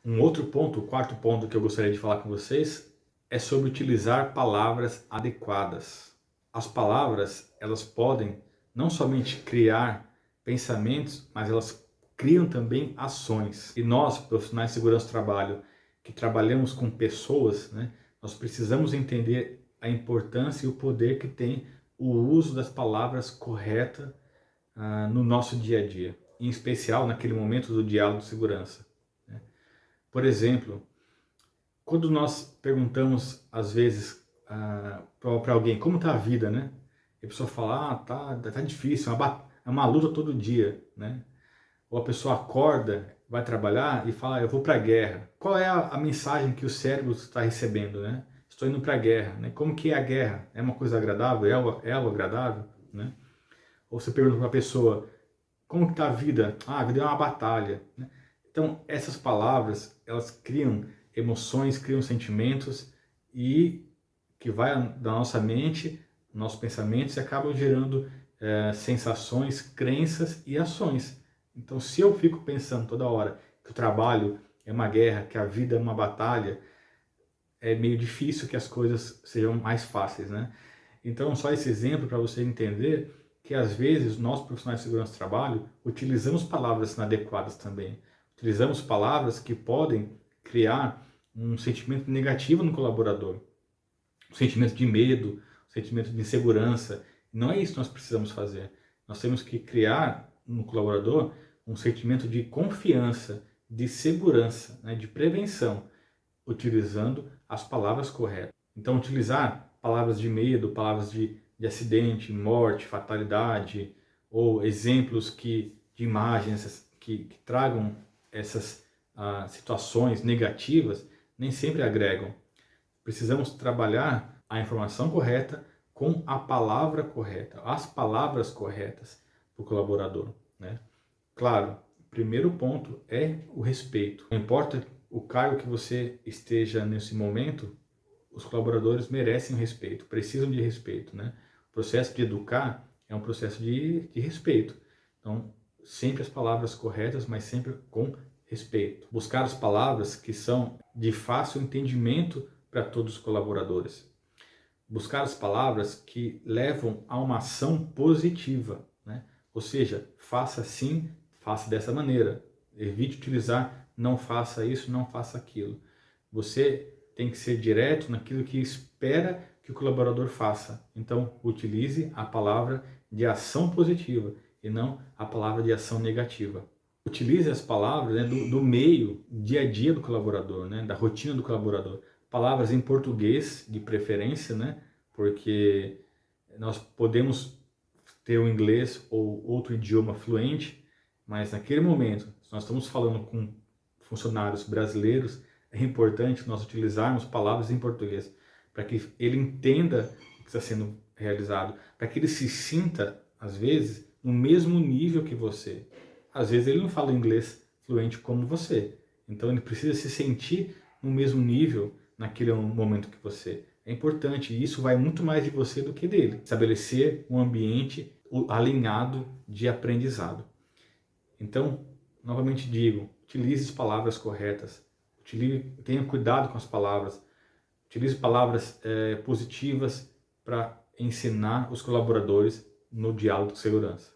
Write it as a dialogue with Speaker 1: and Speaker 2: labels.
Speaker 1: Um outro ponto, o quarto ponto que eu gostaria de falar com vocês é sobre utilizar palavras adequadas. As palavras, elas podem não somente criar pensamentos, mas elas criam também ações. E nós, profissionais de segurança do trabalho, que trabalhamos com pessoas, né, nós precisamos entender a importância e o poder que tem o uso das palavras corretas no nosso dia a dia, em especial naquele momento do diálogo de segurança. Por exemplo, quando nós perguntamos, às vezes, para alguém como está a vida, né? E a pessoa fala, tá difícil, é uma luta todo dia, né? Ou a pessoa acorda, vai trabalhar e fala, eu vou para a guerra. Qual é a mensagem que o cérebro está recebendo, né? Estou indo para a guerra, né? Como que é a guerra? É uma coisa agradável? É algo agradável, né? Ou você pergunta para a pessoa, como que está a vida? A vida é uma batalha, né? Então, essas palavras, elas criam emoções, criam sentimentos e que vai da nossa mente, nossos pensamentos e acabam gerando sensações, crenças e ações. Então, se eu fico pensando toda hora que o trabalho é uma guerra, que a vida é uma batalha, é meio difícil que as coisas sejam mais fáceis, né? Então, só esse exemplo para você entender que às vezes nós profissionais de segurança do trabalho utilizamos palavras inadequadas também. Utilizamos palavras que podem criar um sentimento negativo no colaborador, um sentimento de medo, um sentimento de insegurança. Não é isso que nós precisamos fazer. Nós temos que criar no colaborador um sentimento de confiança, de segurança, né, de prevenção, utilizando as palavras corretas. Então, utilizar palavras de medo, palavras de acidente, morte, fatalidade, ou exemplos de imagens que tragam essas situações negativas, nem sempre agregam. Precisamos trabalhar a informação correta com a palavra correta, as palavras corretas para o colaborador, né? Claro, o primeiro ponto é o respeito. Não importa o cargo que você esteja nesse momento, os colaboradores merecem respeito, precisam de respeito, né? O processo de educar é um processo de respeito. Então, sempre as palavras corretas, mas sempre com respeito. Buscar as palavras que são de fácil entendimento para todos os colaboradores. Buscar as palavras que levam a uma ação positiva, né? Ou seja, faça assim, faça dessa maneira. Evite utilizar não faça isso, não faça aquilo. Você tem que ser direto naquilo que espera que o colaborador faça. Então, utilize a palavra de ação positiva e não a palavra de ação negativa. Utilize as palavras, né, do meio, dia a dia do colaborador, né, da rotina do colaborador. Palavras em português, de preferência, né, porque nós podemos ter o inglês ou outro idioma fluente, mas naquele momento, se nós estamos falando com funcionários brasileiros, é importante nós utilizarmos palavras em português, para que ele entenda o que está sendo realizado, para que ele se sinta, às vezes, no mesmo nível que você. Às vezes ele não fala inglês fluente como você, então ele precisa se sentir no mesmo nível naquele momento que você. É importante, e isso vai muito mais de você do que dele. Estabelecer um ambiente alinhado de aprendizado. Então, novamente digo, utilize as palavras corretas, tenha cuidado com as palavras, utilize palavras positivas para ensinar os colaboradores no diálogo de segurança.